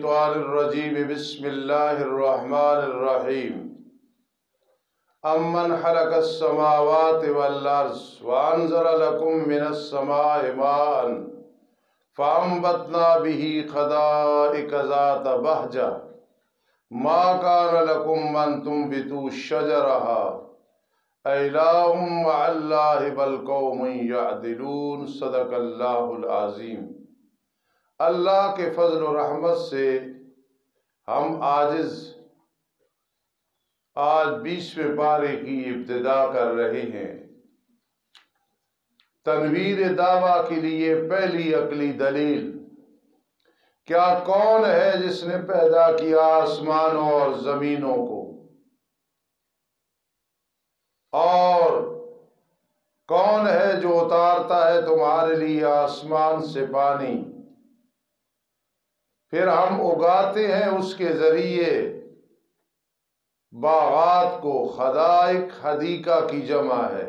الشیطان الرجیم بسم اللہ الرحمن الرحیم امن خلق السماوات والارض وانزل لكم من السماء ماء فانبتنا به حدائق ذات بہجہ ما كان لكم ان تنبتوا شجرها أإله مع الله بل قوم يعدلون صدق اللہ العظیم۔ اللہ کے فضل و رحمت سے ہم آج 20ویں پارے کی ابتدا کر رہے ہیں۔ تنویر دعویٰ کے لیے پہلی عقلی دلیل، کیا کون ہے جس نے پیدا کیا آسمانوں اور زمینوں کو، اور کون ہے جو اتارتا ہے تمہارے لیے آسمان سے پانی، پھر ہم اگاتے ہیں اس کے ذریعے باغات کو۔ حدائق حدیقہ کی جمع ہے،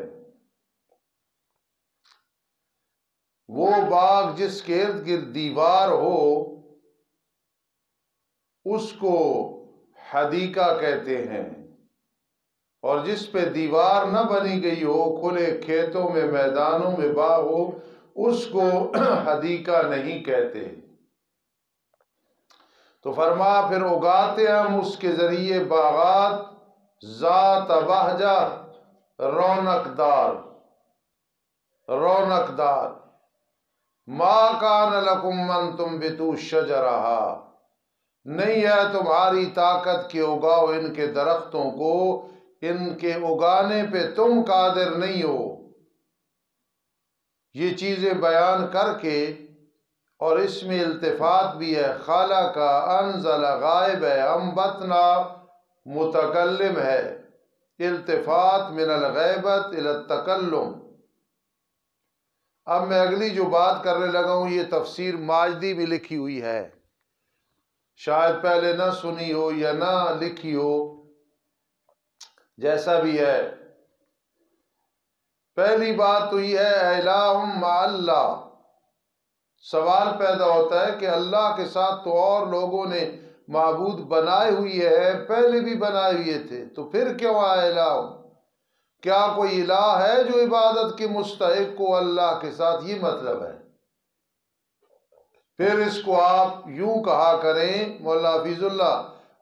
وہ باغ جس کے ارد گرد دیوار ہو اس کو حدیقہ کہتے ہیں، اور جس پہ دیوار نہ بنی گئی ہو، کھلے کھیتوں میں میدانوں میں باغ ہو، اس کو حدیقہ نہیں کہتے۔ تو فرمایا پھر اگاتے ہم اس کے ذریعے باغات ذات بہجہ، رونق دار۔ ما کان لکم ان تنبتوا شجرہا، نہیں ہے تمہاری طاقت کہ اگاؤ ان کے درختوں کو، ان کے اگانے پہ تم قادر نہیں ہو۔ یہ چیزیں بیان کر کے، اور اس میں التفات بھی ہے، خالق انزل غائب ہے، انبتنا متکلم ہے، التفات من الغیبت الى التکلم۔ اب میں اگلی جو بات کرنے لگا ہوں، یہ تفسیر ماجدی بھی لکھی ہوئی ہے، شاید پہلے نہ سنی ہو یا نہ لکھی ہو، جیسا بھی ہے۔ پہلی بات تو یہ ہے الہ مع اللہ، سوال پیدا ہوتا ہے کہ اللہ کے ساتھ تو اور لوگوں نے معبود بنائے ہوئی ہے، پہلے بھی بنائے ہوئے تھے، تو پھر کیوں آئے الہ؟ کیا کوئی الہ ہے جو عبادت کے مستحق کو اللہ کے ساتھ؟ یہ مطلب ہے۔ پھر اس کو آپ یوں کہا کریں، مولانا حفیظ اللہ،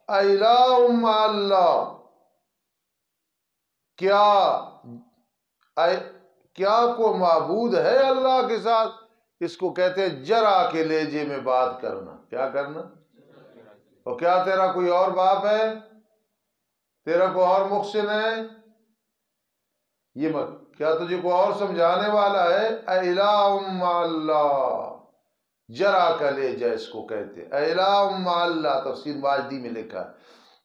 الہ مع اللہ، کیا کوئی معبود ہے اللہ کے ساتھ؟ اس کو کہتے ہیں جرا کے لہجے میں بات کرنا۔ کیا کرنا؟ اور کیا تیرا کوئی اور باپ ہے؟ تیرا کوئی اور محسن ہے؟ یہ مت، کیا تجھے کوئی اور سمجھانے والا ہے؟ الہ مع اللہ، جرا کا لہجہ اس کو کہتے ہیں، الہ مع اللہ۔ تفسیر ماجدی میں لکھا ہے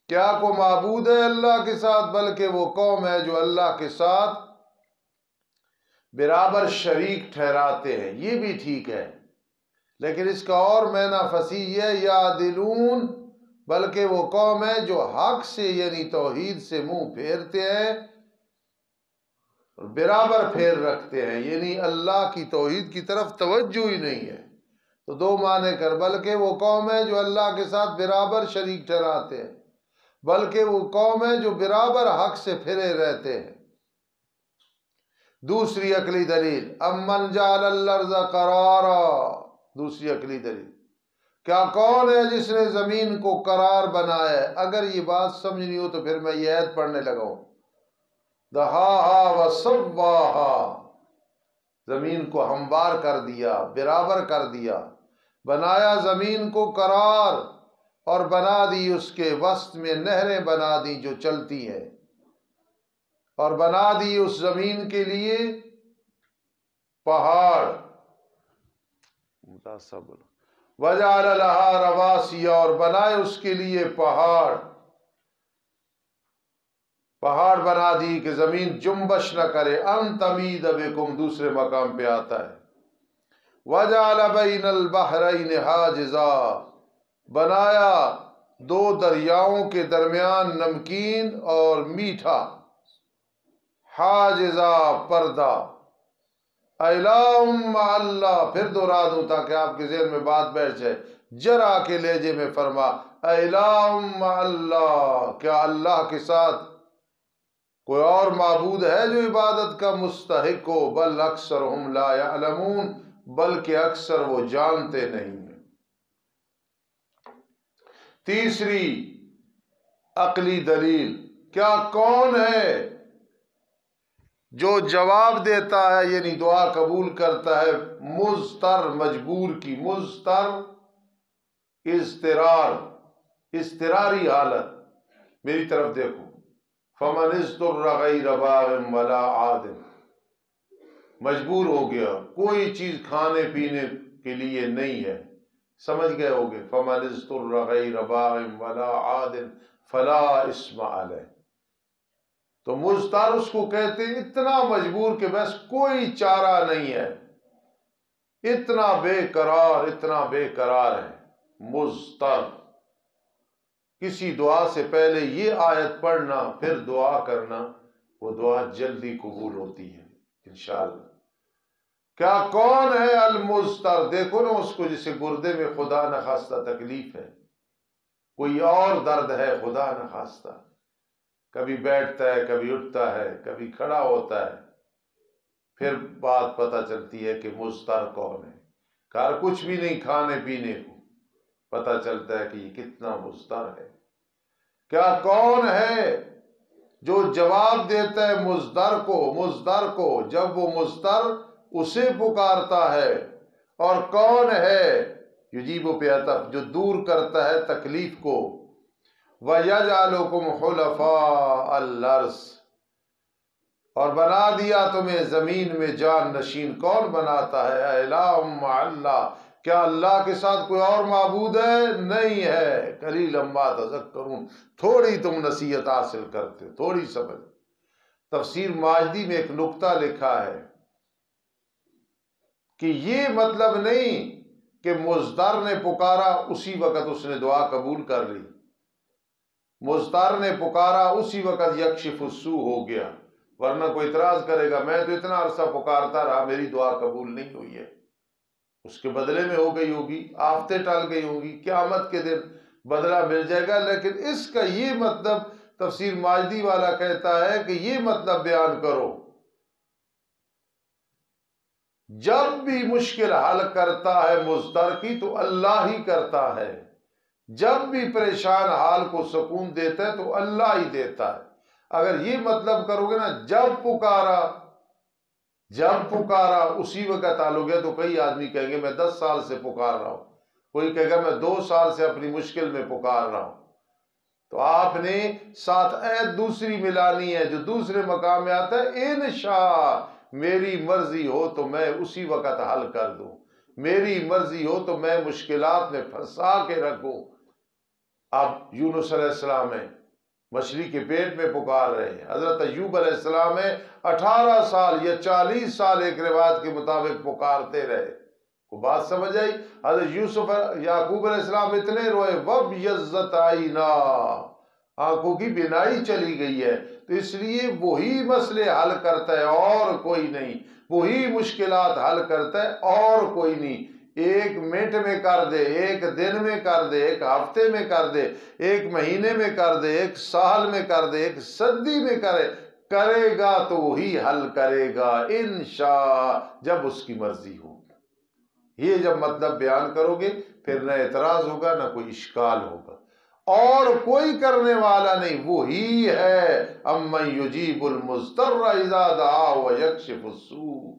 کیا کوئی معبود ہے اللہ کے ساتھ، بلکہ وہ قوم ہے جو اللہ کے ساتھ برابر شریک ٹھہراتے ہیں۔ یہ بھی ٹھیک ہے، لیکن اس کا اور معنی فصیح ہے، یعدلون، بلکہ وہ قوم ہے جو حق سے یعنی توحید سے منہ پھیرتے ہیں، اور برابر پھیر رکھتے ہیں، یعنی اللہ کی توحید کی طرف توجہ ہی نہیں ہے۔ تو دو معنی کر، بلکہ وہ قوم ہے جو اللہ کے ساتھ برابر شریک ٹھہراتے ہیں، بلکہ وہ قوم ہے جو برابر حق سے پھرے رہتے ہیں۔ دوسری عقلی دلیل، امن جعل الارض قرارا، دوسری عقلی دلیل، کیا کون ہے جس نے زمین کو قرار بنایا ہے؟ اگر یہ بات سمجھنی ہو تو پھر میں یہ آیت پڑھنے لگا ہوں، دہاہا وسواہا، زمین کو ہموار کر دیا، برابر کر دیا، بنایا زمین کو قرار، اور بنا دی اس کے وسط میں نہریں بنا دی جو چلتی ہیں، اور بنا دی اس زمین کے لیے پہاڑ، وجعل لها رواسی، اور بنائے اس کے لیے پہاڑ بنا دی کہ زمین جنبش نہ کرے، ان تمید بکم، دوسرے مقام پہ آتا ہے، وجعل بین البحرین حاجزا، بنایا دو دریاؤں کے درمیان نمکین اور میٹھا، حاجزا، پردہ۔ الہ مع اللہ، پھر دہرا دوں تاکہ آپ کے ذہن میں بات بیٹھ جائے، جرا کے لہجے میں فرما الہ مع اللہ، کیا اللہ کے ساتھ کوئی اور معبود ہے جو عبادت کا مستحق ہو؟ بل اکثرہم لا یعلمون، بلکہ اکثر وہ جانتے نہیں ہیں۔ تیسری عقلی دلیل، کیا کون ہے جو جواب دیتا ہے یعنی دعا قبول کرتا ہے مضطر مجبور کی، مضطر اضطراری حالت، میری طرف دیکھو، فمن اضطر غیر باغ ولا عاد، مجبور ہو گیا، کوئی چیز کھانے پینے کے لیے نہیں ہے، سمجھ گئے ہوگے، فمن اضطر غیر باغ ولا عاد فلا اثم علیہ، تو مضطر اس کو کہتے ہیں اتنا مجبور کہ بس کوئی چارہ نہیں ہے، اتنا بے قرار ہے مضطر۔ کسی دعا سے پہلے یہ آیت پڑھنا پھر دعا کرنا، وہ دعا جلدی قبول ہوتی ہے انشاءاللہ۔ کیا کون ہے المضطر؟ دیکھو نا اس کو جسے گردے میں خدا نخواستہ تکلیف ہے، کوئی اور درد ہے خدا نخواستہ، کبھی بیٹھتا ہے کبھی اٹھتا ہے کبھی کھڑا ہوتا ہے، پھر بات پتہ چلتی ہے کہ مضطر کون ہے۔ کار کچھ بھی نہیں کھانے پینے کو، پتہ چلتا ہے کہ یہ کتنا مضطر ہے۔ کیا کون ہے جو جواب دیتا ہے مضطر کو جب وہ مضطر اسے پکارتا ہے، اور کون ہے یجیب پہ عطف جو دور کرتا ہے تکلیف کو، وَيَجْعَلُكُمْ خُلَفَاءَ الْأَرْضِ، اور بنا دیا تمہیں زمین میں جان نشین۔ کون بناتا ہے؟ الہ مع اللہ، کیا اللہ کے ساتھ کوئی اور معبود ہے؟ نہیں ہے۔ قلیلا ما تذکرون، تھوڑی تم نصیحت حاصل کرتے، تھوڑی سمجھ۔ تفسیر ماجدی میں ایک نکتہ لکھا ہے کہ یہ مطلب نہیں کہ مضطر نے پکارا اسی وقت اس نے دعا قبول کر لی، مضطر نے پکارا اسی وقت یکشف السوء ہو گیا، ورنہ کوئی اعتراض کرے گا میں تو اتنا عرصہ پکارتا رہا میری دعا قبول نہیں ہوئی ہے، اس کے بدلے میں ہو گئی ہوگی، آفتیں ٹل گئی ہوگی، قیامت کے دن بدلہ مل جائے گا۔ لیکن اس کا یہ مطلب تفسیر ماجدی والا کہتا ہے کہ یہ مطلب بیان کرو جب بھی مشکل حل کرتا ہے مضطر کی تو اللہ ہی کرتا ہے، جب بھی پریشان حال کو سکون دیتا ہے تو اللہ ہی دیتا ہے۔ اگر یہ مطلب کرو گے نا جب پکارا اسی وقت حل ہو گیا، تو کئی آدمی کہیں گے میں 10 سال سے پکار رہا ہوں، کوئی کہے گا میں 2 سال سے اپنی مشکل میں پکار رہا ہوں۔ تو آپ نے ساتھ عید دوسری ملانی ہے جو دوسرے مقام میں آتا ہے، انشاء میری مرضی ہو تو میں اسی وقت حل کر دوں، میری مرضی ہو تو میں مشکلات میں پھنسا کے رکھوں۔ اب یونس علیہ السلام ہے مچھلی کے پیٹ میں پکار رہے ہیں، حضرت ایوب علیہ السلام ہے 18 سال یا 40 سال ایک روایت کے مطابق پکارتے رہے۔ کو بات سمجھ آئی؟ حضرت یعقوب علیہ السلام اتنے روئے وَبْيَضَّتْ عَيْنَاهُ، آنکھوں کی بینائی چلی گئی ہے۔ تو اس لیے وہی مسئلے حل کرتا ہے اور کوئی نہیں، وہی مشکلات حل کرتا ہے اور کوئی نہیں۔ 1 منٹ میں کر دے، 1 دن میں کر دے، 1 ہفتے میں کر دے، 1 مہینے میں کر دے، 1 سال میں کر دے، 1 صدی میں کرے گا تو وہی حل کرے گا انشاء، جب اس کی مرضی ہو۔ یہ جب مطلب بیان کرو گے پھر نہ اعتراض ہوگا نہ کوئی اشکال ہوگا، اور کوئی کرنے والا نہیں، وہی ہے امن یجیب المضطر اذا دعاہ ویکشف السوء،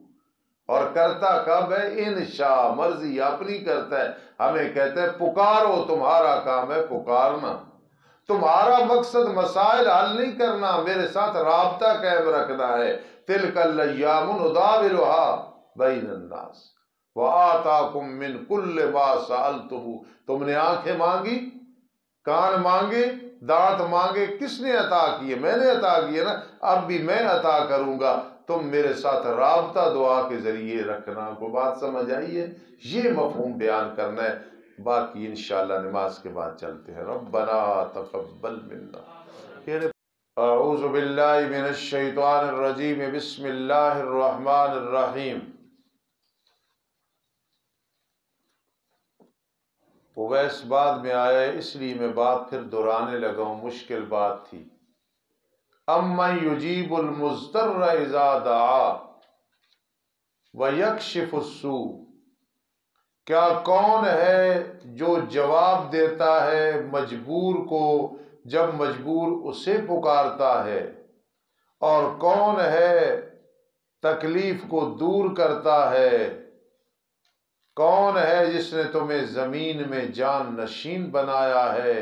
اور کرتا کب ہے؟ انشاء، مرضی اپنی کرتا ہے۔ ہمیں کہتا ہے پکارو، تمہارا کام ہے پکارنا، تمہارا مقصد مسائل حل نہیں کرنا، میرے ساتھ رابطہ قائم رکھنا ہے۔ تلک الایام نداولها بین الناس وآتاکم من کل ما سألتموہ، تم نے آنکھیں مانگی، کان مانگے، دانت مانگے، کس نے عطا کیے؟ میں نے عطا کیے نا، اب بھی میں عطا کروں گا، تم میرے ساتھ رابطہ دعا کے ذریعے رکھنا۔ کو بات سمجھ آئی ہے؟ یہ مفہوم بیان کرنا ہے، باقی انشاءاللہ نماز کے بعد چلتے ہیں۔ ربنا تقبل منا۔ اعوذ باللہ من الشیطان الرجیم، بسم اللہ الرحمن الرحیم۔ اویس بعد میں آیا اس لیے میں بات پھر دہرانے لگا ہوں، مشکل بات تھی۔ امن یجیب المضطر اذا دعا ویکشف السوء، کیا کون ہے جو جواب دیتا ہے مجبور کو جب مجبور اسے پکارتا ہے، اور کون ہے تکلیف کو دور کرتا ہے، کون ہے جس نے تمہیں زمین میں جان نشین بنایا ہے۔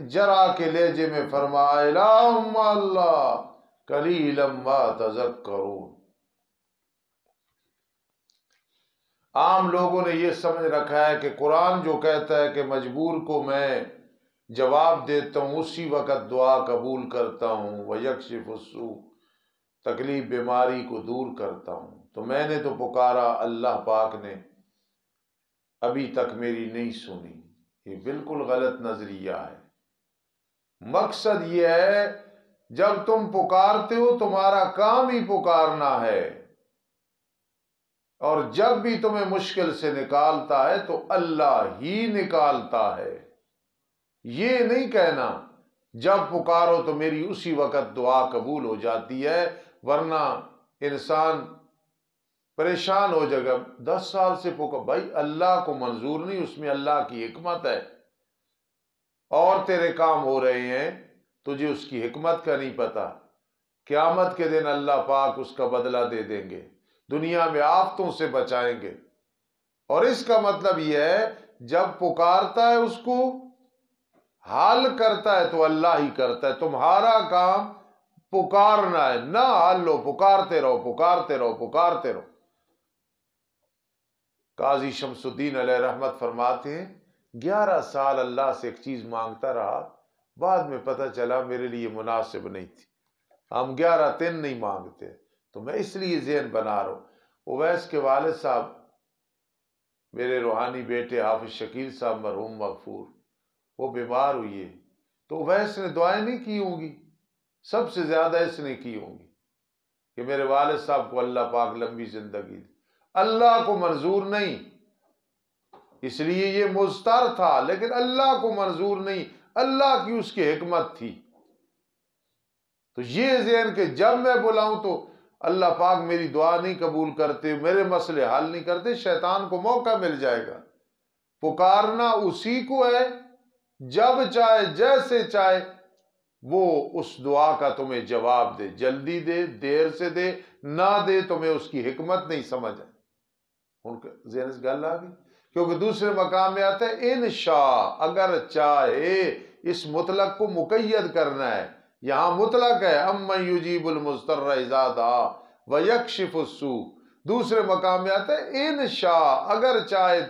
جرا کے لہجے میں فرمایا اللہم اللہ قلیلا ما تذکرون۔ عام لوگوں نے یہ سمجھ رکھا ہے کہ قرآن جو کہتا ہے کہ مجبور کو میں جواب دیتا ہوں اسی وقت دعا قبول کرتا ہوں، وَيَكْشِفُ السُّوءَ، تکلیف بیماری کو دور کرتا ہوں، تو میں نے تو پکارا، اللہ پاک نے ابھی تک میری نہیں سنی۔ یہ بالکل غلط نظریہ ہے۔ مقصد یہ ہے جب تم پکارتے ہو تمہارا کام ہی پکارنا ہے، اور جب بھی تمہیں مشکل سے نکالتا ہے تو اللہ ہی نکالتا ہے۔ یہ نہیں کہنا جب پکارو تو میری اسی وقت دعا قبول ہو جاتی ہے، ورنہ انسان پریشان ہو جائے گا۔ 10 سال سے پکار، بھائی اللہ کو منظور نہیں، اس میں اللہ کی حکمت ہے، اور تیرے کام ہو رہے ہیں، تجھے اس کی حکمت کا نہیں پتا۔ قیامت کے دن اللہ پاک اس کا بدلہ دے دیں گے، دنیا میں آفتوں سے بچائیں گے۔ اور اس کا مطلب یہ ہے جب پکارتا ہے اس کو حل کرتا ہے تو اللہ ہی کرتا ہے، تمہارا کام پکارنا ہے، نہ حل لو، پکارتے رہو پکارتے رہو پکارتے رہو۔ قاضی شمس الدین علیہ رحمت فرماتے ہیں 11 سال اللہ سے ایک چیز مانگتا رہا، بعد میں پتہ چلا میرے لیے مناسب نہیں تھی۔ ہم 11 دن نہیں مانگتے، تو میں اس لیے ذہن بنا رہا ہوں۔ اویس کے والد صاحب میرے روحانی بیٹے حافظ شکیل صاحب مرحوم مغفور، وہ بیمار ہوئی ہے، تو اویس نے دعائیں نہیں کی ہوں گی، سب سے زیادہ اس نے کی ہوں گی کہ میرے والد صاحب کو اللہ پاک لمبی زندگی دے۔ اللہ کو منظور نہیں، اس لیے یہ مضطر تھا، لیکن اللہ کو منظور نہیں، اللہ کی اس کی حکمت تھی۔ تو یہ ذہن کہ جب میں بلاؤں تو اللہ پاک میری دعا نہیں قبول کرتے، میرے مسئلے حل نہیں کرتے، شیطان کو موقع مل جائے گا۔ پکارنا اسی کو ہے، جب چاہے جیسے چاہے وہ اس دعا کا تمہیں جواب دے، جلدی دے، دیر سے دے، نہ دے، تمہیں اس کی حکمت نہیں سمجھ آئے۔ ان کے ذہن سے گل آ گئی، کیونکہ دوسرے مقام میں آتا ہے انشاء، اگر چاہے، اس مطلق کو مقید کرنا ہے۔ یہاں مطلق ہے امن یجیب المضطر اذا دعا ویکشف السوء، دوسرے مقام میں آتا ہے انشاء، اگر چاہے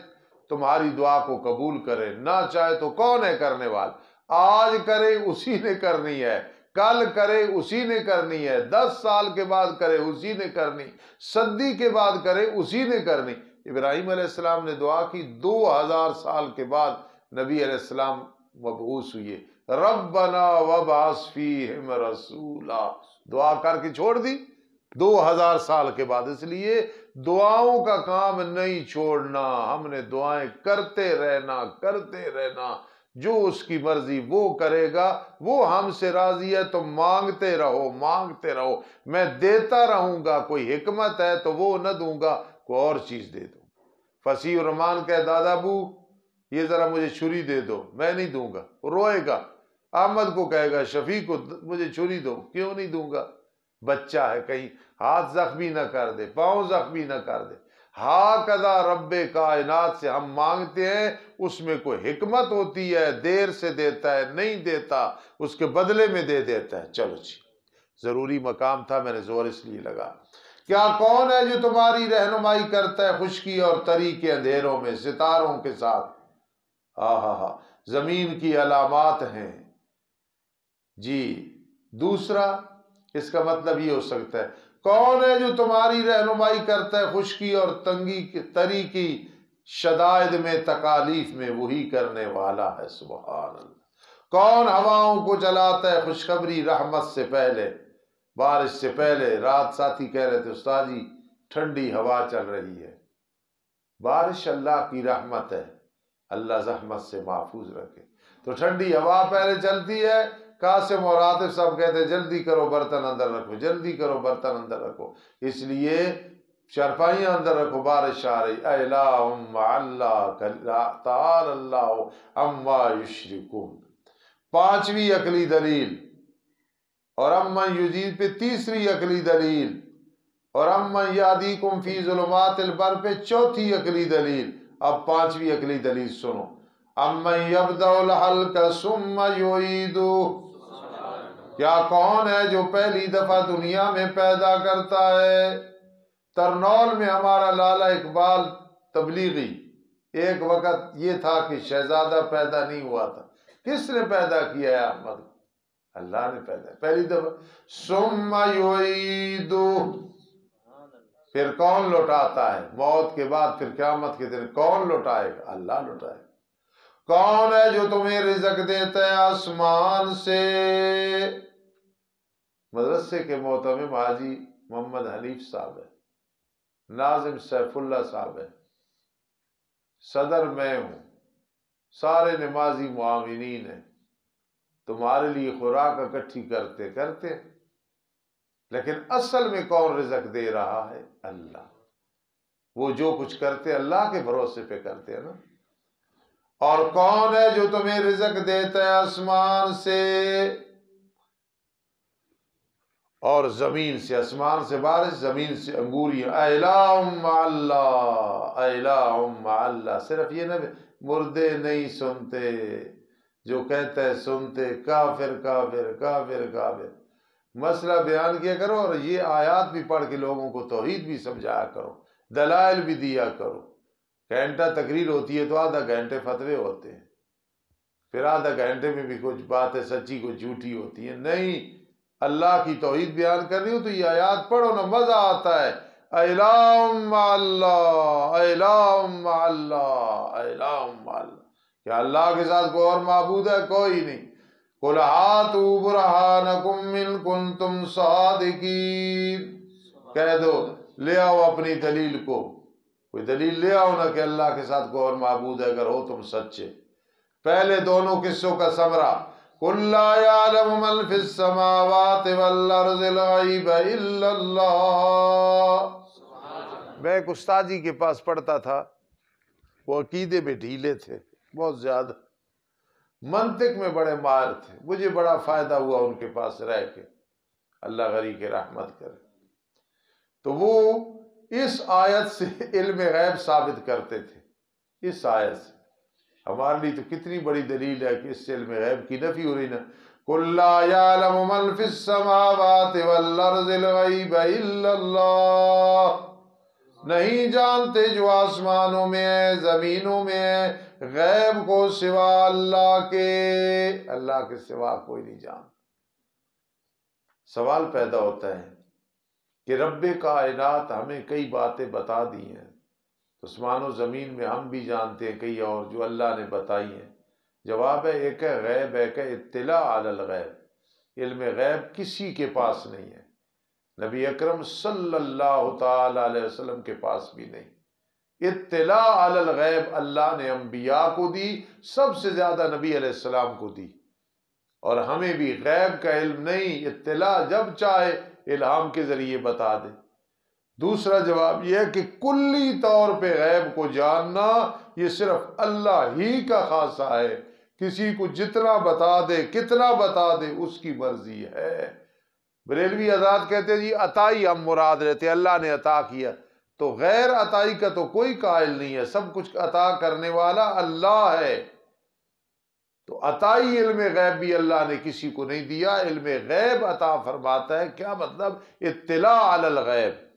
تمہاری دعا کو قبول کرے، نہ چاہے تو کون ہے کرنے والا؟ آج کرے اسی نے کرنی ہے، کل کرے اسی نے کرنی ہے، 10 سال کے بعد کرے اسی نے کرنی، صدی کے بعد کرے اسی نے کرنی۔ ابراہیم علیہ السلام نے دعا کی، 2000 سال کے بعد نبی علیہ السلام مبعوث ہوئے، ربنا وابعث فیہم رسولا، دعا کر کے چھوڑ دی 2000 سال کے بعد۔ اس لیے دعاؤں کا کام نہیں چھوڑنا، ہم نے دعائیں کرتے رہنا، جو اس کی مرضی وہ کرے گا، وہ ہم سے راضی ہے تو مانگتے رہو، میں دیتا رہوں گا، کوئی حکمت ہے تو وہ نہ دوں گا، کوئی اور چیز دے دوں۔ فصیح الرحمان کہے دادا ابو یہ ذرا مجھے چھری دے دو، میں نہیں دوں گا، روئے گا۔ احمد کو کہے گا شفیع کو مجھے چھری دو، کیوں نہیں دوں گا؟ بچہ ہے، کہیں ہاتھ زخمی نہ کر دے، پاؤں زخمی نہ کر دے۔ ہاکذا رب کائنات سے ہم مانگتے ہیں، اس میں کوئی حکمت ہوتی ہے، دیر سے دیتا ہے، نہیں دیتا، اس کے بدلے میں دے دیتا ہے۔ چلو جی، ضروری مقام تھا، میں نے زور اس لیے لگا۔ کیا کون ہے جو تمہاری رہنمائی کرتا ہے خشکی اور تری کے اندھیروں میں ستاروں کے ساتھ؟ زمین کی علامات ہیں جی۔ دوسرا اس کا مطلب یہ ہو سکتا ہے کون ہے جو تمہاری رہنمائی کرتا ہے خشکی اور تری کی شدائد میں، تکالیف میں، وہی کرنے والا ہے، سبحان اللہ۔ کون ہواؤں کو چلاتا ہے خوشخبری رحمت سے پہلے، بارش سے پہلے؟ رات ساتھی کہہ رہے تھے استاد جی ٹھنڈی ہوا چل رہی ہے، بارش اللہ کی رحمت ہے، اللہ زحمت سے محفوظ رکھے۔ تو ٹھنڈی ہوا پہلے چلتی ہے، قاسم اور عاطف صاحب کہتے ہیں جلدی کرو برتن اندر رکھو، جلدی کرو برتن اندر رکھو، اس لیے چارپائیاں اندر رکھو، بارش آ رہی۔ الہم اللہ تعالی اللہ عما یشرکون، پانچویں عقلی دلیل، اور امن یجید پہ تیسری عقلی دلیل، اور امن یہدیکم فی ظلمات البر پہ چوتھی عقلی دلیل۔ اب پانچویں عقلی دلیل سنو، امن یبدأ الخلق ثم یعیدہ، کیا کون ہے جو پہلی دفعہ دنیا میں پیدا کرتا ہے؟ ترنول میں ہمارا لالا اقبال تبلیغی، ایک وقت یہ تھا کہ شہزادہ پیدا نہیں ہوا تھا، کس نے پیدا کیا ہے احمد؟ اللہ نے پیدا، پہلی دفعہ۔ ثم یعیدہ، پھر کون لوٹاتا ہے موت کے بعد؟ پھر قیامت کے دن کون لوٹائے گا؟ اللہ لوٹائے گا۔ کون ہے جو تمہیں رزق دیتا ہے آسمان سے؟ مدرسے کے محتمم حاجی محمد حنیف صاحب ہے، ناظم سیف اللہ صاحب ہے، صدر میں ہوں، سارے نمازی معاونین ہیں، تمہارے لیے خوراک اکٹھی کرتے، لیکن اصل میں کون رزق دے رہا ہے؟ اللہ۔ وہ جو کچھ کرتے اللہ کے بھروسے پہ کرتے ہیں نا۔ اور کون ہے جو تمہیں رزق دیتا ہے آسمان سے اور زمین سے؟ آسمان سے بارش، زمین سے انگوریاں۔ الہ مع اللہ، الہ مع اللہ، صرف یہ نہ مردے نہیں سنتے، جو کہتا ہے سنتے، کافر کافر کافر کافر۔ مسئلہ بیان کیا کرو اور یہ آیات بھی پڑھ کے لوگوں کو توحید بھی سمجھایا کرو، دلائل بھی دیا کرو۔ گھنٹہ تقریر ہوتی ہے تو آدھا گھنٹے فتوے ہوتے ہیں، پھر آدھا گھنٹے میں بھی کچھ باتیں سچی کچھ جھوٹی ہوتی ہیں۔ نہیں، اللہ کی توحید بیان کرنی ہو تو یہ آیات پڑھو نا، مزہ آتا ہے۔ الہ مع اللہ، الہ مع اللہ، الہ مع اللہ، کیا اللہ کے ساتھ کوئی اور معبود ہے؟ کوئی نہیں۔ قُلْ هَاتُوا بُرْهَانَكُمْ إِن كُنتُمْ صَادِقِينَ، کہہ دو لے آؤ اپنی دلیل کو، کوئی دلیل لے آؤ نا کہ اللہ کے ساتھ کوئی اور معبود ہے، اگر ہو تم سچے۔ پہلے دونوں قصوں کا ثمرہ، قُلْ لَا يَعْلَمُ مَنْ فِي السَّمَاوَاتِ وَالْأَرْضِ الْغَيْبَ إِلَّا اللَّهُ۔ میں ایک استاد جی کے پاس پڑھتا تھا، وہ عقیدے میں ڈھیلے تھے بہت زیادہ، منطق میں بڑے ماہر تھے، مجھے بڑا فائدہ ہوا ان کے پاس رہ کے، اللہ غری کے رحمت کرے۔ تو وہ اس آیت سے علم غیب ثابت کرتے تھے، اس آیت سے۔ ہمارے لیے تو کتنی بڑی دلیل ہے کہ اس سے علم غیب کی نفی ہو رہی نا۔ قُلْ لَا يَعْلَمُ مَنْ فِي السَّمَاوَاتِ وَالْأَرْضِ الْغَيْبَ إِلَّا اللَّهُ، نہیں جانتے جو آسمانوں میں ہے زمینوں میں ہے غیب کو سوا اللہ کے، اللہ کے سوا کوئی نہیں جانتا۔ سوال پیدا ہوتا ہے کہ رب کائنات ہمیں کئی باتیں بتا دی ہیں، آسمان و زمین میں ہم بھی جانتے ہیں کئی اور جو اللہ نے بتائی ہیں۔ جواب ہے ایک ہے غیب، ایک ہے اطلاع علی الغیب، علم غیب کسی کے پاس نہیں ہے، نبی اکرم صلی اللہ تعالی علیہ وسلم کے پاس بھی نہیں۔ اطلاع علی الغیب اللہ نے انبیاء کو دی، سب سے زیادہ نبی علیہ السلام کو دی، اور ہمیں بھی غیب کا علم نہیں، اطلاع جب چاہے الہام کے ذریعے بتا دے۔ دوسرا جواب یہ ہے کہ کلی طور پہ غیب کو جاننا یہ صرف اللہ ہی کا خاصہ ہے، کسی کو جتنا بتا دے کتنا بتا دے اس کی مرضی ہے۔ بریلوی حضرات کہتے ہیں جی عطائی ہم مراد رہتے ہیں، اللہ نے عطا کیا، تو غیر عطائی کا تو کوئی قائل نہیں ہے، سب کچھ عطا کرنے والا اللہ ہے۔ تو عطائی علم غیب بھی اللہ نے کسی کو نہیں دیا، علم غیب عطا فرماتا ہے۔ کیا مطلب؟ اطلاع علی الغیب،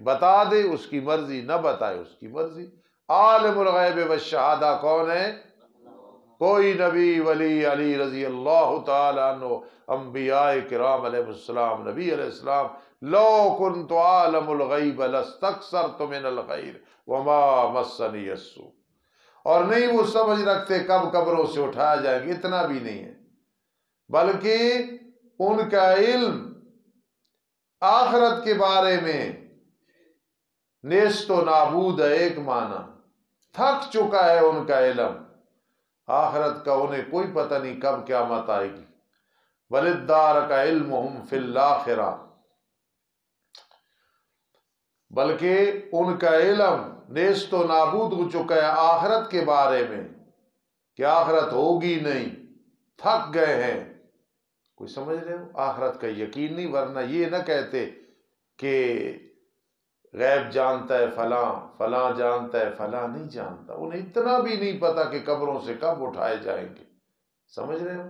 بتا دے اس کی مرضی، نہ بتائے اس کی مرضی۔ عالم الغیب والشہادہ کون ہے؟ کوئی نبی ولی علی رضی اللہ تعالی عنہ، انبیاء کرام علیہ السلام، نبی علیہ السلام، لو کنت عالم الغیب لاستکثرت من الخیر وما مسنی السوء، اور نہیں وہ سمجھ رکھتے کب قبروں سے اٹھایا جائیں گے، اتنا بھی نہیں ہے، بلکہ ان کا علم آخرت کے بارے میں نیست و نابود ہے، ایک معنی تھک چکا ہے ان کا علم، آخرت کا انہیں کوئی پتہ نہیں کب قیامت آئے گی۔ وَلِلدَّارَكَ عِلْمُهُمْ فِي الْآخِرَةِ، بلکہ ان کا علم نیست و نابود ہو چکا ہے آخرت کے بارے میں کہ آخرت ہوگی نہیں، تھک گئے ہیں۔ کوئی سمجھ رہے ہو؟ آخرت کا یقین نہیں، ورنہ یہ نہ کہتے کہ غیب جانتا ہے فلاں، فلاں جانتا ہے فلاں نہیں جانتا، انہیں اتنا بھی نہیں پتا کہ قبروں سے کب اٹھائے جائیں گے۔ سمجھ رہے ہو؟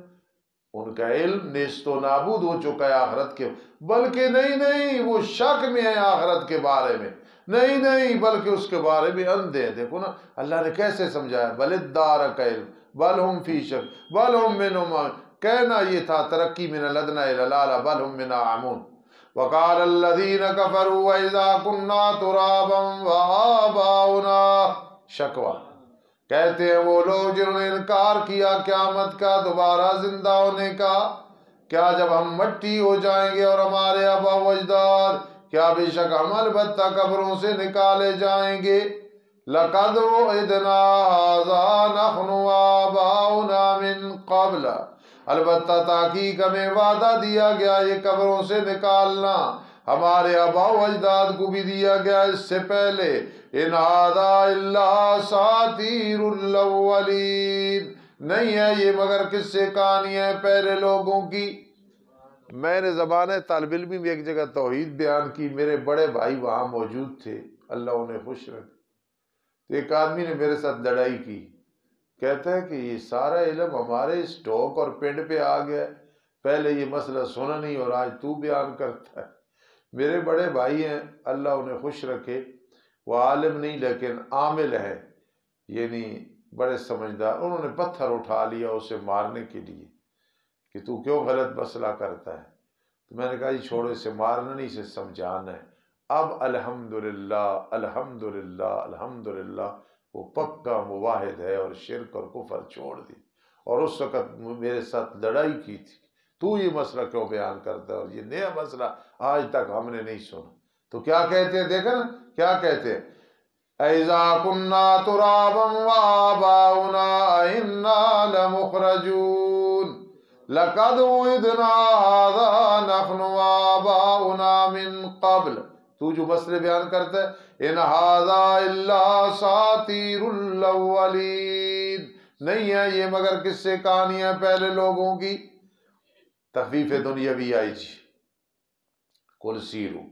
ان کا علم نیست و نابود ہو چکا ہے آخرت کے، بلکہ نہیں وہ شک میں ہے آخرت کے بارے میں، نہیں بلکہ اس کے بارے میں اندھے ہیں۔ دیکھو نا اللہ نے کیسے سمجھایا، بل الدارک علم بل ہم فی شک بل ہم منہما، کہنا یہ تھا ترقی من الادنی الی الاعلی بل ہم منہا عمون۔ وقال الذین کفروا واذا کنا ترابا وآباؤنا، شکوہ کہتے ہیں وہ لوگ جنہوں نے انکار کیا قیامت کا، دوبارہ زندہ ہونے کا، کیا جب ہم مٹی ہو جائیں گے اور ہمارے آبا و اجداد، کیا بے شک ہم البتہ قبروں سے نکالے جائیں گے۔ لَقَدْ وُعِدْنَا هَذَا نَحْنُ وَآبَاؤُنَا مِن قَبْلَ، البتہ تحقیق ہمیں وعدہ دیا گیا یہ قبروں سے نکالنا، ہمارے آبا و اجداد کو بھی دیا گیا اس سے پہلے۔ ان هذا الا اساطیر الاولین، نہیں ہے یہ مگر قصے کہانی ہے پہلے لوگوں کی۔ میں نے زبان طالب علمی میں ایک جگہ توحید بیان کی، میرے بڑے بھائی وہاں موجود تھے، اللہ انہیں خوش رکھے۔ تو ایک آدمی نے میرے ساتھ لڑائی کی، کہتا ہے کہ یہ سارا علم ہمارے اس ٹوک اور پنڈ پہ آ گیا، پہلے یہ مسئلہ سنا نہیں اور آج تو بیان کرتا ہے۔ میرے بڑے بھائی ہیں، اللہ انہیں خوش رکھے، وہ عالم نہیں لیکن عامل ہے، یعنی بڑے سمجھدار۔ انہوں نے پتھر اٹھا لیا اسے مارنے کے لیے کہ تو کیوں غلط مسئلہ کرتا ہے، تو میں نے کہا یہ چھوڑو، اسے مارنا نہیں، اسے سمجھانا ہے۔ اب الحمدللہ الحمدللہ الحمدللہ وہ پکا موحد ہے اور شرک اور کفر چھوڑ دی، اور اس وقت میرے ساتھ لڑائی کی تھی، تو یہ مسئلہ کیوں بیان کرتا ہے، اور یہ نیا مسئلہ آج تک ہم نے نہیں سنا۔ تو کیا کہتے ہیں، دیکھا نا کیا کہتے ہیں، اِذَا كُنَّا تُرَابًا وَآبَاؤُنَا أَئِنَّا لَمُخْرَجُونَ لَقَدْ وُعِدْنَا هَذَا نَحْنُ وَآبَاؤُنَا مِن قَبْلُ، تو جو مسئلے بیان کرتا ہے، ان هذا الا اساطیر الاولین، نہیں ہے یہ مگر قصے کہانیاں پہلے لوگوں کی۔ تخفیف دنیاوی آئی جی، قل سیرو،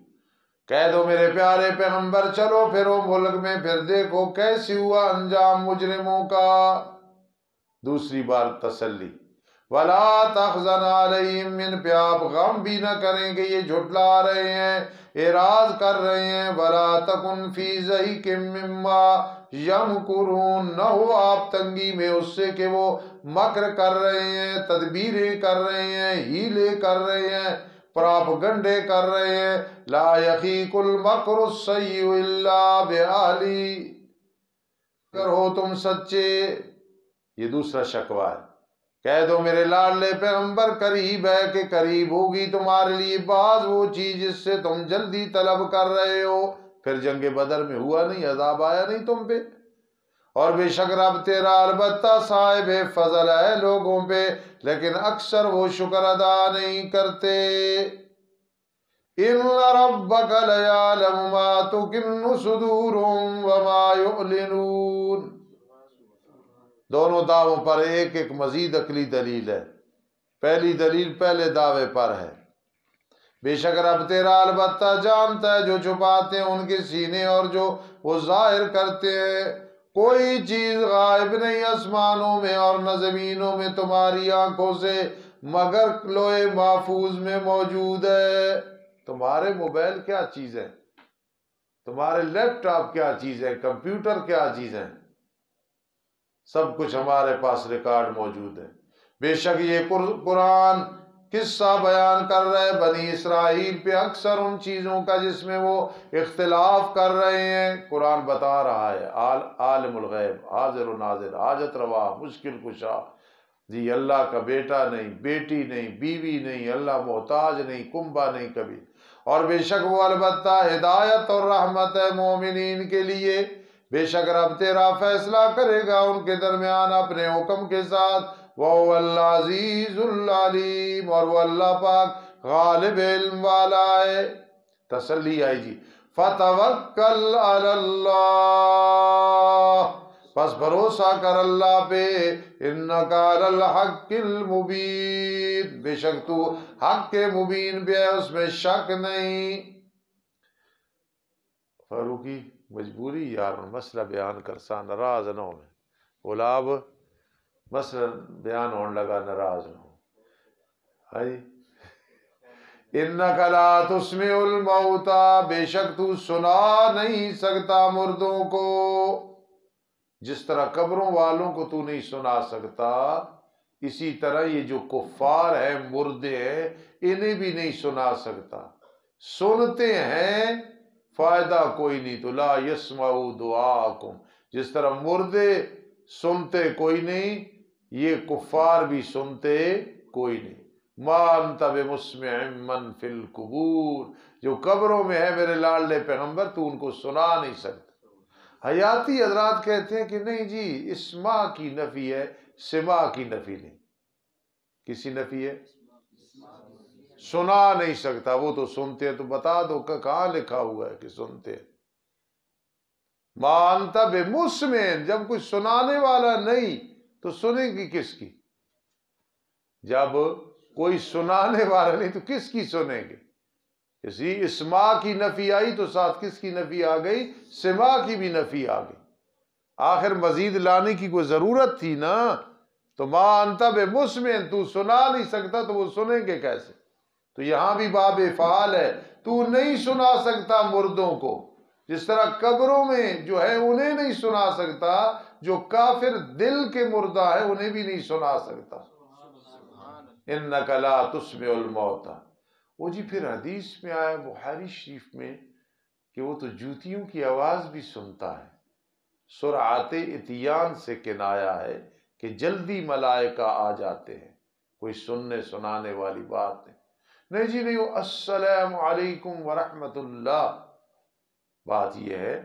کہہ دو میرے پیارے پیغمبر چلو پھرو ملک میں، پھر دیکھو کیسی ہوا انجام مجرموں کا۔ دوسری بار تسلی، وَلَا تَحْزَنْ عَلَيْهِمْ، ان پہ آپ غم بھی نہ کریں گے، یہ جھٹلا رہے ہیں، اعراض کر رہے ہیں۔ وَلَا تَكُنْ فِي ضَيْقٍ مِّمَّا يَمْكُرُونَ، نہ ہو آپ تنگی میں اس سے کہ وہ مکر کر رہے ہیں، تدبیریں کر رہے ہیں، ہیلے کر رہے ہیں، پراپگنڈے کر رہے ہیں۔ لا يحيق المكر السيء الا بأهله، اگر ہو تم سچے، یہ دوسرا شکوہ ہے، کہہ دو میرے لاڈلے پیغمبر قریب ہے کہ قریب ہوگی تمہارے لیے بعض وہ چیز جس سے تم جلدی طلب کر رہے ہو۔ پھر جنگ بدر میں ہوا نہیں، عذاب آیا نہیں تم پہ، اور بے شک رب تیرا البتہ صاحب فضل ہے لوگوں پہ، لیکن اکثر وہ شکر ادا نہیں کرتے۔ ان ربک لیعلم ما تکن صدورہم وما یعلنون، دونوں دعووں پر ایک ایک مزید عقلی دلیل ہے۔ پہلی دلیل پہلے دعوے پر ہے، بے شک رب تیرا البتہ جانتا ہے جو چھپاتے ہیں ان کے سینے اور جو وہ ظاہر کرتے ہیں، کوئی چیز غائب نہیں آسمانوں میں اور نہ زمینوں میں تمہاری آنکھوں سے مگر لوح محفوظ میں موجود ہے۔ تمہارے موبائل کیا چیز ہے، تمہارے لیپ ٹاپ کیا چیز ہے، کمپیوٹر کیا چیز ہے، سب کچھ ہمارے پاس ریکارڈ موجود ہے۔ بے شک یہ قرآن قصہ بیان کر رہے بنی اسرائیل پہ اکثر ان چیزوں کا جس میں وہ اختلاف کر رہے ہیں۔ قرآن بتا رہا ہے عالم الغیب، حاضر و ناظر، حاجت روا، مشکل کشا، جی اللہ کا بیٹا نہیں، بیٹی نہیں، بیوی نہیں، اللہ محتاج نہیں، کنبہ نہیں کبھی، اور بے شک وہ البتہ ہدایت اور رحمت ہے مومنین کے لیے۔ بے شک رب تیرا فیصلہ کرے گا ان کے درمیان اپنے حکم کے ساتھ، وَهُوَ الْعَزِيزُ الْعَلِيمُ، اور وہ اللہ پاک غالب علم والا ہے۔ تسلی آئی جی، فَتَوَكَّلْ عَلَى اللَّهِ، پس بھروسہ کر اللہ پہ، اِنَّكَ عَلَى الْحَقِّ الْمُبِينِ، بے شک تو حق کے مبین بھی ہے، اس میں شک نہیں۔ فاروقی مجبوری یار مسئلہ بیان کرسا ناراض نہ ہو میں غلاب مسئلہ بیان ہونے لگا ناراض نہ ہو۔ ہائی اِنَّكَ لَا تُسْمِعُ الْمَوْتَى، بے شک تو سنا نہیں سکتا مردوں کو، جس طرح قبروں والوں کو تو نہیں سنا سکتا، اسی طرح یہ جو کفار ہیں مردے ہیں انہیں بھی نہیں سنا سکتا، سنتے ہیں فائدہ کوئی نہیں، تو لا یسمعوا دعاءکم، جس طرح مردے سنتے کوئی نہیں یہ کفار بھی سنتے کوئی نہیں۔ ما انت بمسمع من فی القبور، جو قبروں میں ہے میرے لاڈلے پیغمبر تو ان کو سنا نہیں سکتا۔ حیاتی حضرات کہتے ہیں کہ نہیں جی اسماع کی نفی ہے، سماع کی نفی نہیں۔ کسی نفی ہے؟ سنا نہیں سکتا، وہ تو سنتے ہیں، تو بتا دو کہ کہاں لکھا ہوا ہے کہ سنتے ہیں؟ ما انت بمسمع، جب کوئی سنانے والا نہیں تو سنیں گی کس کی؟ جب کوئی سنانے والا نہیں تو کس کی سنیں گے؟ اسی اسماع کی نفی آئی تو ساتھ کس کی نفی آ گئی؟ سماع کی بھی نفی آ گئی۔ آخر مزید لانے کی کوئی ضرورت تھی نا، تو ما انت بمسمع، تو سنا نہیں سکتا تو وہ سنیں گے کیسے؟ تو یہاں بھی باب افعال ہے، تو نہیں سنا سکتا مردوں کو، جس طرح قبروں میں جو ہے انہیں نہیں سنا سکتا، جو کافر دل کے مردہ ہے انہیں بھی نہیں سنا سکتا۔ اِنَّكَ لَا تُسْمِعُ الْمَوْتَى، وہ جی پھر حدیث میں آیا بخاری شریف میں کہ وہ تو جوتیوں کی آواز بھی سنتا ہے۔ سرعت اتیان سے کنایا ہے کہ جلدی ملائکہ آ جاتے ہیں، کوئی سننے سنانے والی بات نہیں جی، نہیں وہ السلام علیکم ورحمت اللہ، بات یہ ہے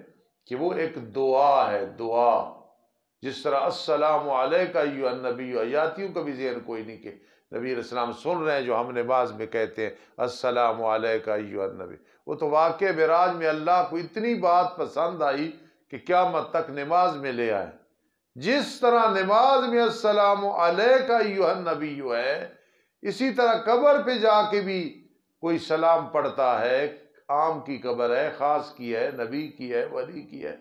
کہ وہ ایک دعا ہے، دعا، جس طرح السلام علیکہ ایھا النبی، حیاتیوں کا بھی ذہن کوئی نہیں کہ نبی علیہ السلام سن رہے ہیں جو ہم نماز میں کہتے ہیں السلام علیکہ ایھا النبی، وہ تو واقع معراج میں اللہ کو اتنی بات پسند آئی کہ قیامت تک نماز میں لے آئے۔ جس طرح نماز میں السلام علیکہ ایھا النبی ہے، اسی طرح قبر پہ جا کے بھی کوئی سلام پڑھتا ہے، عام کی قبر ہے، خاص کی ہے، نبی کی ہے، ولی کی ہے،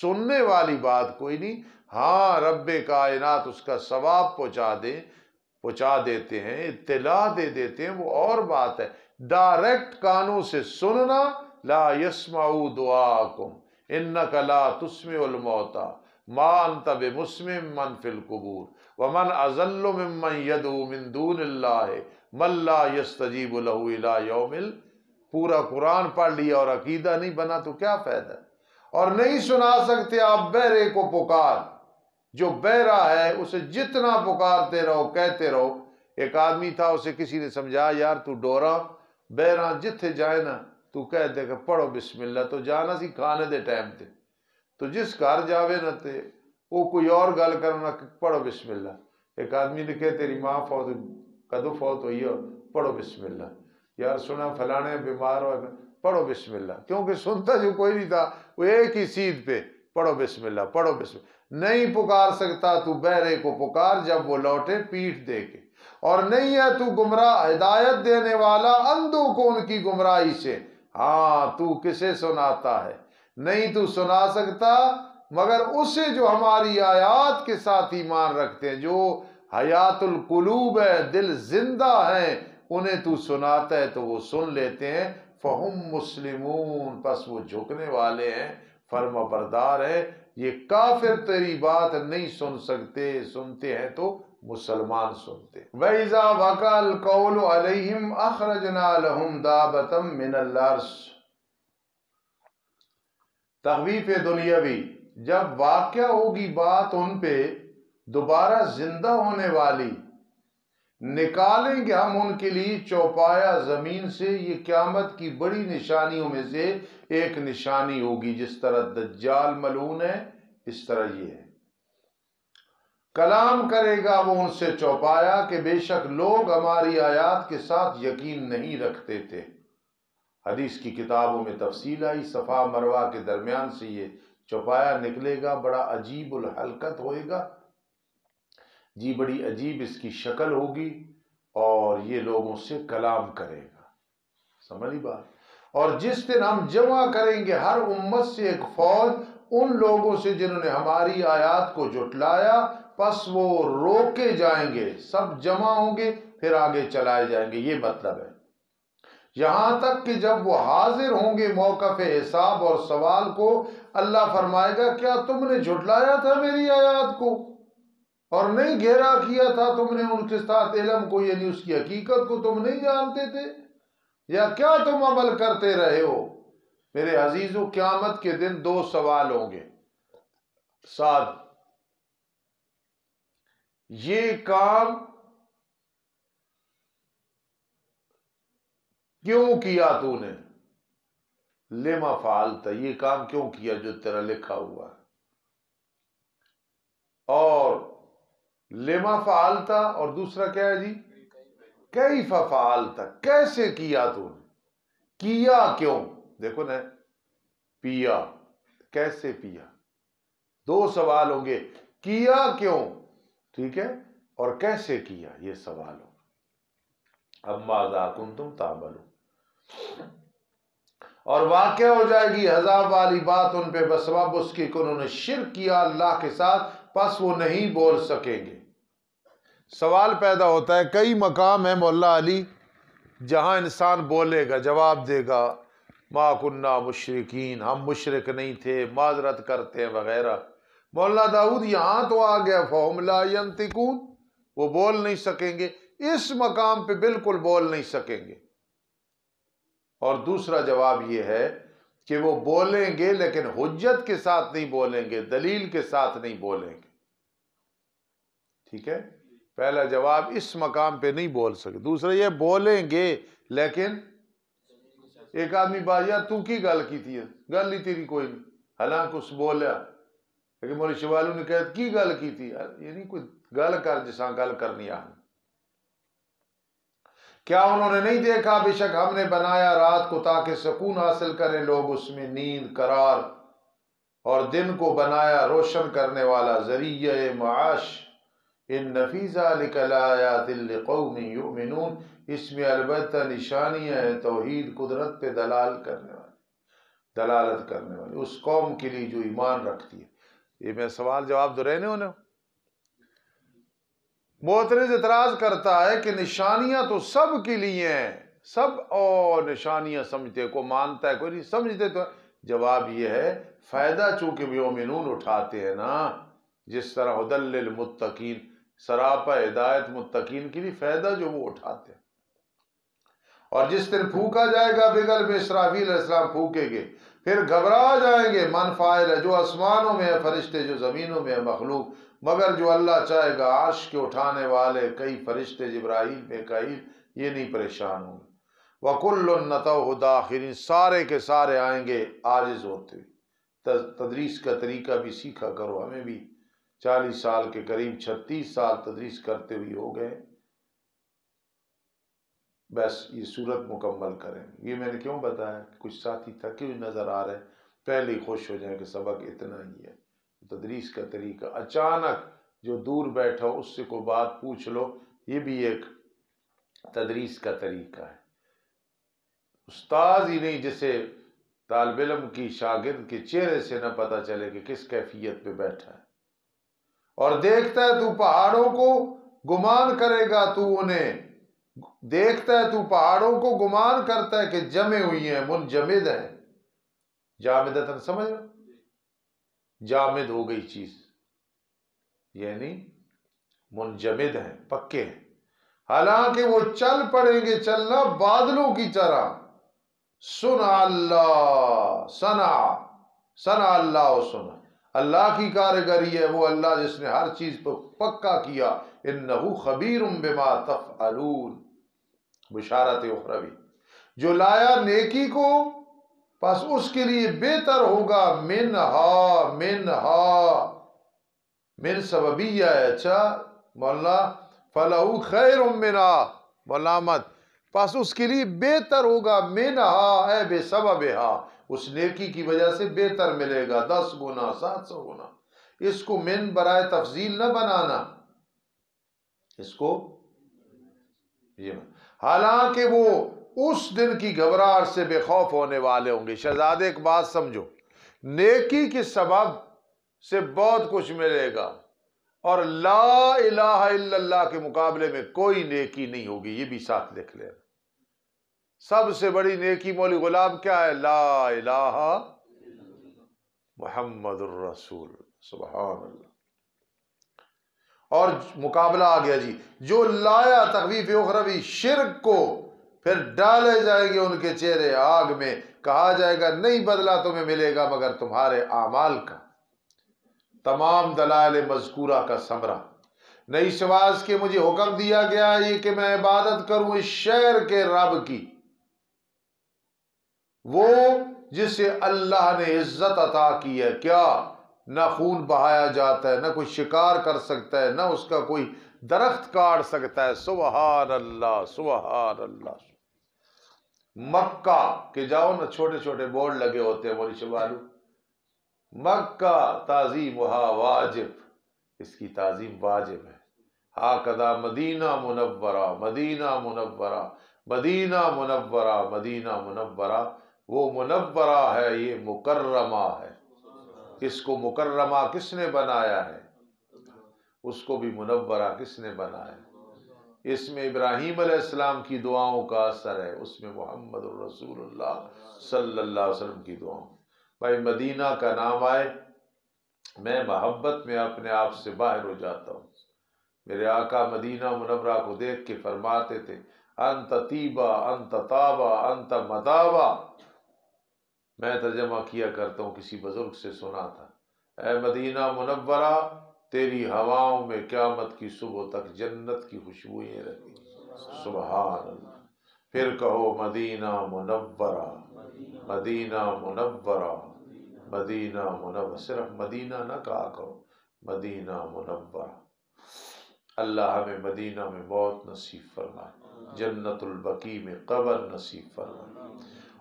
سننے والی بات کوئی نہیں۔ ہاں رب کائنات اس کا ثواب پہنچا دیتے ہیں، اطلاع دے دیتے ہیں، وہ اور بات ہے۔ ڈائریکٹ کانوں سے سننا، لا یسمعوا دعاءکم انک لا تسمع الموتى ما انت بمسمع من فی القبور ومن اضل ممن يدعو من دون اللہ من لا يستجیب له الى یوم پورا قرآن پڑھ لیا اور عقیدہ نہیں بنا تو کیا فائدہ؟ اور نہیں سنا سکتے آپ بہرے کو پکار، جو بہرا ہے اسے جتنا پکارتے رہو کہتے رہو۔ ایک آدمی تھا، اسے کسی نے سمجھا یار تو ڈورا بہرا جتھے جائے نا تو کہہ دے کہ پڑھو بسم اللہ، تو جانا سی کھانے دے ٹائم تے، تو جس گھر جاوے نہ تے وہ کوئی اور گل کرنا کہ پڑھو بسم اللہ۔ ایک آدمی نے کہا تیری ماں کدو فوت ہوئی ہے، پڑھو بسم اللہ۔ یار سنا فلانے بیمار ہو، پڑھو بسم اللہ، کیونکہ سنتا جو کوئی نہیں تھا، وہ ایک ہی سیدھ پہ پڑھو بسم اللہ، پڑھو بسم اللہ۔ نہیں پکار سکتا تو بہرے کو پکار جب وہ لوٹے پیٹھ دے کے، اور نہیں ہے تو گمراہ ہدایت دینے والا اندھوں کو ان کی گمراہی سے۔ ہاں تو کسے سناتا ہے؟ نہیں تو سنا سکتا مگر اسے جو ہماری آیات کے ساتھ ایمان رکھتے ہیں، جو حیات القلوب ہے، دل زندہ ہیں، انہیں تو سناتا ہے تو وہ سن لیتے ہیں۔ فہم مسلمون، پس وہ جھکنے والے ہیں، فرما بردار ہے۔ یہ کافر تیری بات نہیں سن سکتے، سنتے ہیں تو مسلمان سنتے۔ وَإِذَا وَقَعَ الْقَوْلُ عَلَيْهِمْ أَخْرَجْنَا لَهُمْ دَابَّةً مِّنَ الْأَرْضِ، تخویف دنیاوی، جب واقع ہوگی بات ان پہ دوبارہ زندہ ہونے والی، نکالیں گے ہم ان کے لیے چوپایا زمین سے. یہ قیامت کی بڑی نشانیوں میں سے ایک نشانی ہوگی. جس طرح دجال ملعون ہے اس طرح یہ ہے. کلام کرے گا وہ ان سے چوپایا کہ بے شک لوگ ہماری آیات کے ساتھ یقین نہیں رکھتے تھے. حدیث کی کتابوں میں تفصیل آئی. صفا مروہ کے درمیان سے یہ چوپایا نکلے گا. بڑا عجیب الحلقت ہوئے گا جی, بڑی عجیب اس کی شکل ہوگی اور یہ لوگوں سے کلام کرے گا. سمجھی بات؟ اور جس دن ہم جمع کریں گے ہر امت سے ایک فوج ان لوگوں سے جنہوں نے ہماری آیات کو جھٹلایا, پس وہ روکے جائیں گے. سب جمع ہوں گے پھر آگے چلائے جائیں گے. یہ مطلب ہے. یہاں تک کہ جب وہ حاضر ہوں گے موقف حساب اور سوال کو, اللہ فرمائے گا کیا تم نے جھٹلایا تھا میری آیات کو اور نہیں گھیرا کیا تھا تم نے ان کے ساتھ علم کو, یعنی اس کی حقیقت کو تم نہیں جانتے تھے, یا کیا تم عمل کرتے رہے ہو؟ میرے عزیزو, قیامت کے دن دو سوال ہوں گے. ساتھ یہ کام کیوں کیا تو نے؟ لما فعلت, یہ کام کیوں کیا جو تیرا لکھا ہوا ہے. اور لما فعلت, اور دوسرا کیا ہے جی؟ کیف فعلت, کیسے کیا تو نے, کیا کیوں. دیکھو نا, پیا, کیسے پیا. دو سوال ہوں گے, کیا کیوں, ٹھیک ہے, اور کیسے کیا, یہ سوال ہو. اب ماذا کنتم تعملون. اور واقع ہو جائے گی عذاب والی بات ان پہ بسبب اس کی کہ انہوں نے شرک کیا اللہ کے ساتھ, پس وہ نہیں بول سکیں گے. سوال پیدا ہوتا ہے, کئی مقام ہے مولا علی جہاں انسان بولے گا, جواب دے گا ما کننا مشرکین, ہم مشرک نہیں تھے, معذرت کرتے ہیں وغیرہ. مولانا داؤد یہاں تو آ گیا فہم لا ینطقون, وہ بول نہیں سکیں گے. اس مقام پہ بالکل بول نہیں سکیں گے. اور دوسرا جواب یہ ہے کہ وہ بولیں گے لیکن حجت کے ساتھ نہیں بولیں گے, دلیل کے ساتھ نہیں بولیں گے. ٹھیک ہے, پہلا جواب اس مقام پہ نہیں بول سکے. دوسرا یہ بولیں گے لیکن ایک آدمی بایا تو کی گل کی تھی, گل نہیں تیری کوئی نہیں, حالانکہ اس بولا لیکن مولی شوالو نے کہا کی گل کی تھی, یہ نہیں کوئی گل کر جساں گل کرنی آ. کیا انہوں نے نہیں دیکھا بے شک ہم نے بنایا رات کو تاکہ سکون حاصل کریں لوگ اس میں, نیند قرار, اور دن کو بنایا روشن کرنے والا ذریعہ معاش. ان فی ذلک لآیات لقوم یؤمنون, اس میں البتہ نشانیاں ہیں توحید قدرت پہ دلالت کرنے والی اس قوم کے لیے جو ایمان رکھتی ہے. یہ میں سوال جواب دو رہنے ہونے. معترض اعتراض کرتا ہے کہ نشانیاں تو سب کے لیے ہیں, سب اور نشانیاں سمجھتے, کو مانتا ہے کوئی نہیں سمجھتے. تو جواب یہ ہے فائدہ چونکہ یؤمنون اٹھاتے ہیں نا, جس طرح ہدی للمتقین, سراپا ہدایت متقین کے لیے فائدہ جو وہ اٹھاتے ہیں. اور جس دن پھونکا جائے گا بگل میں, اسرافیل علیہ السلام پھونکیں گے, پھر گھبرا جائیں گے من فاعل ہے, جو آسمانوں میں ہے فرشتے, جو زمینوں میں ہے مخلوق, مگر جو اللہ چاہے گا. عرش کے اٹھانے والے کئی فرشتے جبرائیل میکائیل یہ نہیں پریشان ہوں گے. وَكُلٌّ نَتَوْهُ دَاخِرِينَ, سارے کے سارے آئیں گے عاجز ہوتے. تدریس کا طریقہ بھی سیکھا کرو, ہمیں بھی 40 سال کے قریب 36 سال تدریس کرتے ہوئے ہو گئے. بس یہ صورت مکمل کریں. یہ میں نے کیوں بتایا, کچھ ساتھی تھکے ہوئے نظر آ رہے ہیں, پہلے ہی خوش ہو جائیں کہ سبق اتنا ہی ہے. تدریس کا طریقہ, اچانک جو دور بیٹھا ہو اس سے کوئی بات پوچھ لو, یہ بھی ایک تدریس کا طریقہ ہے. استاذ ہی نہیں جسے طالب علم کی شاگرد کے چہرے سے نہ پتہ چلے کہ کس کیفیت پہ بیٹھا ہے. اور دیکھتا ہے تو پہاڑوں کو گمان کرے گا, تو انہیں دیکھتا ہے تو پہاڑوں کو گمان کرتا ہے کہ جمے ہوئی ہیں, منجمد ہیں. جامدتاً سمجھ رہے, جامد ہو گئی چیز, یعنی منجمد ہیں, پکے ہیں. حالانکہ وہ چل پڑیں گے چلنا بادلوں کی طرح. سنا اللہ, سنا اللہ و سنا, اللہ کی کارگری ہے، وہ اللہ جس نے ہر چیز پر پکا کیا. انہ خبیر بما تفعلون. بشارت اخروی، جو لایا نیکی کو پس اس کے لیے بہتر ہوگا من سببیہ ہے. اچھا مولانا فلہو خیر منہا، مولانا احمد پس اس کے لیے بہتر ہوگا منہا اے بے سببہا، اس نیکی کی وجہ سے بہتر ملے گا 10 گنا 700 گنا. اس کو من برائے تفضیل نہ بنانا، اس کو یہ، حالانکہ وہ اس دن کی گھبراہٹ سے بے خوف ہونے والے ہوں گے. شہزادے ایک بات سمجھو، نیکی کے سبب سے بہت کچھ ملے گا، اور لا الہ الا اللہ کے مقابلے میں کوئی نیکی نہیں ہوگی. یہ بھی ساتھ لکھ لے. سب سے بڑی نیکی مولی غلام کیا ہے؟ لا الہ محمد الرسول. سبحان اللہ. اور مقابلہ آ گیا جی، جو لایا تخفیف اخروی شرک کو، پھر ڈالے جائیں گے ان کے چہرے آگ میں، کہا جائے گا نہیں بدلہ تمہیں ملے گا مگر تمہارے اعمال کا. تمام دلائل مذکورہ کا ثمرہ. نہیں سواز کے مجھے حکم دیا گیا یہ کہ میں عبادت کروں اس شہر کے رب کی، وہ جسے اللہ نے عزت عطا کی ہے. کیا؟ نہ خون بہایا جاتا ہے، نہ کوئی شکار کر سکتا ہے، نہ اس کا کوئی درخت کاٹ سکتا ہے. سبحان اللہ سبحان اللہ. مکہ کے جاؤ نا، چھوٹے چھوٹے بورڈ لگے ہوتے ہیں مولی شبالو، مکہ تعظیمھا واجب، اس کی تعظیم واجب ہے. ہاکذا مدینہ منورہ مدینہ منورہ مدینہ منورہ مدینہ منورہ. وہ منورہ ہے، یہ مکرمہ ہے. اس کو مکرمہ کس نے بنایا ہے؟ اس کو بھی منورہ کس نے بنایا؟ اس میں ابراہیم علیہ السلام کی دعاؤں کا اثر ہے، اس میں محمد الرسول اللہ صلی اللہ علیہ وسلم کی دعاؤں. بھائی مدینہ کا نام آئے میں محبت میں اپنے آپ سے باہر ہو جاتا ہوں. میرے آقا مدینہ منورہ کو دیکھ کے فرماتے تھے انت طیبہ انت تابہ انت مدابہ. میں ترجمہ کیا کرتا ہوں، کسی بزرگ سے سنا تھا، اے مدینہ منورہ تیری ہواؤں میں قیامت کی صبح تک جنت کی خوشبوئیں رہیں. سبحان اللہ. پھر کہو مدینہ منورہ مدینہ منورہ مدینہ منورہ. صرف مدینہ نہ کہا کرو، مدینہ منورہ. اللہ ہمیں مدینہ میں موت نصیب فرمائے، جنت البقیع میں قبر نصیب فرمائے.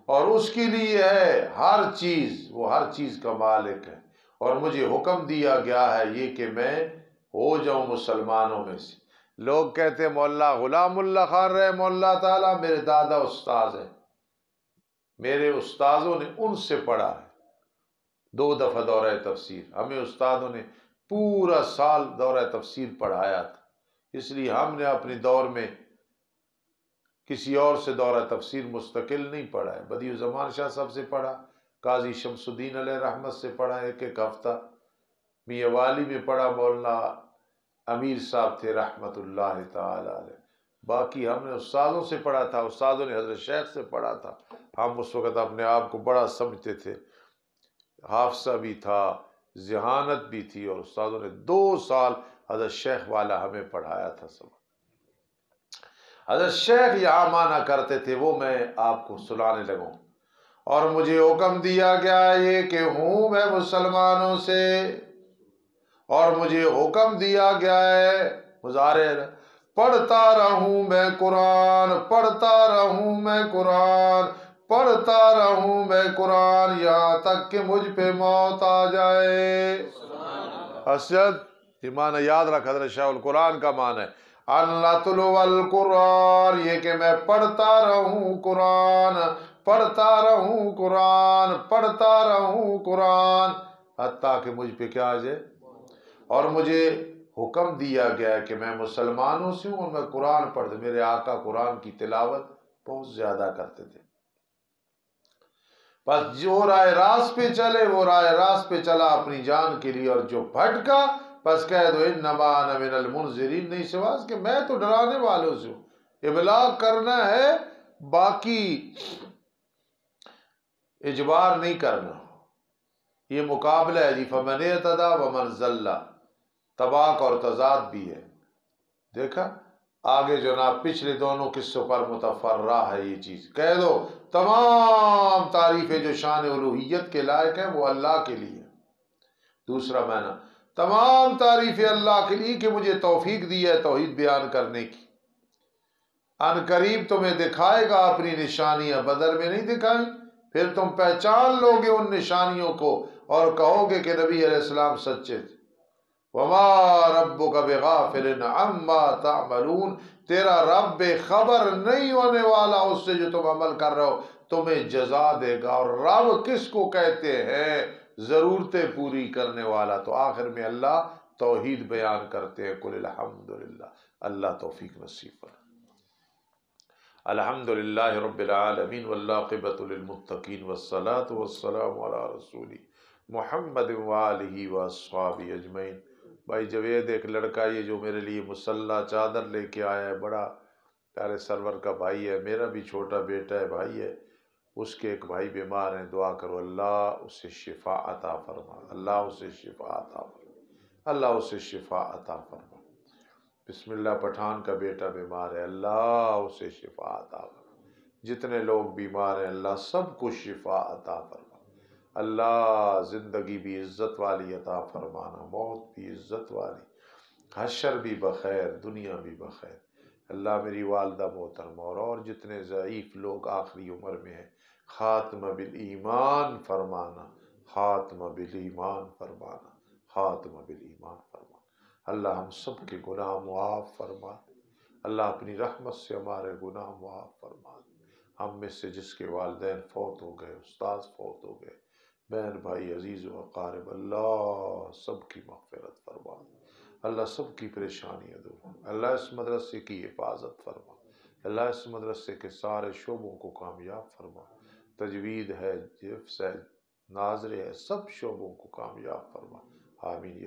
اور اس کے لیے ہے ہر چیز، وہ ہر چیز کا مالک ہے. اور مجھے حکم دیا گیا ہے یہ کہ میں ہو جاؤں مسلمانوں میں سے. لوگ کہتے ہیں مولا غلام اللہ خان رحمہ اللہ تعالیٰ میرے دادا استاذ ہیں، میرے استاذوں نے ان سے پڑھا ہے 2 دفعہ دورہ تفسیر. ہمیں استادوں نے پورا سال دورہ تفسیر پڑھایا تھا، اس لیے ہم نے اپنے دور میں کسی اور سے دورہ تفسیر مستقل نہیں پڑھا ہے. بدیع الزمان شاہ صاحب سے پڑھا، قاضی شمس الدین علیہ رحمت سے پڑھا ایک ہفتہ، میاں والی میں پڑھا، مولانا امیر صاحب تھے رحمت اللہ تعالی علیہ. باقی ہم نے استادوں سے پڑھا تھا، استادوں نے حضرت شیخ سے پڑھا تھا. ہم اس وقت اپنے آپ کو بڑا سمجھتے تھے، حافظہ بھی تھا، ذہانت بھی تھی، اور استادوں نے 2 سال حضرت شیخ والا ہمیں پڑھایا تھا. سب حضرت شیخ یہاں مانا کرتے تھے، وہ میں آپ کو سنانے لگوں. اور مجھے حکم دیا گیا یہ کہ ہوں میں مسلمانوں سے، اور مجھے حکم دیا گیا ہے مظاہرے پڑھتا رہوں میں قرآن، پڑھتا رہوں میں قرآن، پڑھتا رہوں میں قرآن یہاں تک کہ مجھ پہ موت آ جائے. اسد یہ معنی یاد رکھ، حضرت شاہ القرآن کا معنی ہے اللہ تلو القرآن، یہ کہ میں پڑھتا رہوں قرآن، پڑھتا رہوں قرآن، پڑھتا رہوں قرآن حتیٰ کہ مجھ پہ کیا آ جائے. اور مجھے حکم دیا گیا کہ میں مسلمانوں سے ہوں اور میں قرآن پڑھتا. میرے آقا قرآن کی تلاوت بہت زیادہ کرتے تھے. بس جو راہ راست پہ چلے وہ راہ راست پہ چلا اپنی جان کے لیے، اور جو بھٹکا بس کہہ دو انما انا من المنذرین، نہیں سواز کہ میں تو ڈرانے والوں سے ہوں. ابلاغ کرنا ہے، باقی اجبار نہیں کرنا. یہ مقابلہ ہے جی، فمن اعتدی ومن ضل، طباق اور تضاد بھی ہے۔ دیکھا آگے جناب پچھلے دونوں قصوں پر متفرع ہے یہ چیز، کہہ دو تمام تعریفیں جو شان الوہیت کے لائق ہیں وہ اللہ کے لیے۔ دوسرا معنی تمام تعریفیں اللہ کے لیے کہ مجھے توفیق دی ہے توحید بیان کرنے کی۔ ان قریب تمہیں دکھائے گا اپنی نشانیاں، بدر میں نہیں دکھائیں، پھر تم پہچان لو گے ان نشانیوں کو اور کہو گے کہ نبی علیہ السلام سچے تھے۔ وما ربک بغافل عما تعملون، تیرا رب بے خبر نہیں ہونے والا اس سے جو تم عمل کر رہے ہو، تمہیں جزا دے گا۔ اور رب کس کو کہتے ہیں؟ ضرورتیں پوری کرنے والا۔ تو آخر میں اللہ توحید بیان کرتے ہیں، قل الحمدللہ۔ اللہ توفیق نصیب فرمائے۔ الحمدللہ رب العالمین والعاقبۃ للمتقین والصلاۃ والسلام علی رسول محمد وآلہ واصحابہ اجمعین۔ بھائی جوید ایک لڑکا یہ جو میرے لیے مسلح چادر لے کے آیا ہے، بڑا پیارے سرور کا بھائی ہے، میرا بھی چھوٹا بیٹا ہے، بھائی ہے، اس کے ایک بھائی بیمار ہیں، دعا کرو اللہ اسے شفا عطا فرما، اللہ اسے شفا عطا فرما، اللہ اسے شفا عطا فرما۔ بسم اللہ پٹھان کا بیٹا بیمار ہے، اللہ اسے شفا عطا فرما۔ جتنے لوگ بیمار ہیں اللہ سب کو شفا عطا فرما۔ اللہ زندگی بھی عزت والی عطا فرمانا، موت بھی عزت والی، حشر بھی بخیر، دنیا بھی بخیر۔ اللہ میری والدہ محترمہ اور جتنے ضعیف لوگ آخری عمر میں ہیں، خاتمہ بالایمان فرمانا، خاتمہ بالایمان فرمانا، خاتمہ بالایمان فرمانا۔ اللہ ہم سب کے گناہ معاف فرما، اللہ اپنی رحمت سے ہمارے گناہ معاف فرما۔ ہم میں سے جس کے والدین فوت ہو گئے، استاذ فوت ہو گئے، بہن بھائی عزیز و اقارب، اللہ سب کی مغفرت فرما، اللہ سب کی پریشانیاں دور فرما، اللہ اس مدرسے کی حفاظت فرما، اللہ اس مدرسے کے سارے شعبوں کو کامیاب فرما، تجوید ہے، حفظ ہے، ناظر ہے، سب شعبوں کو کامیاب فرما، آمین۔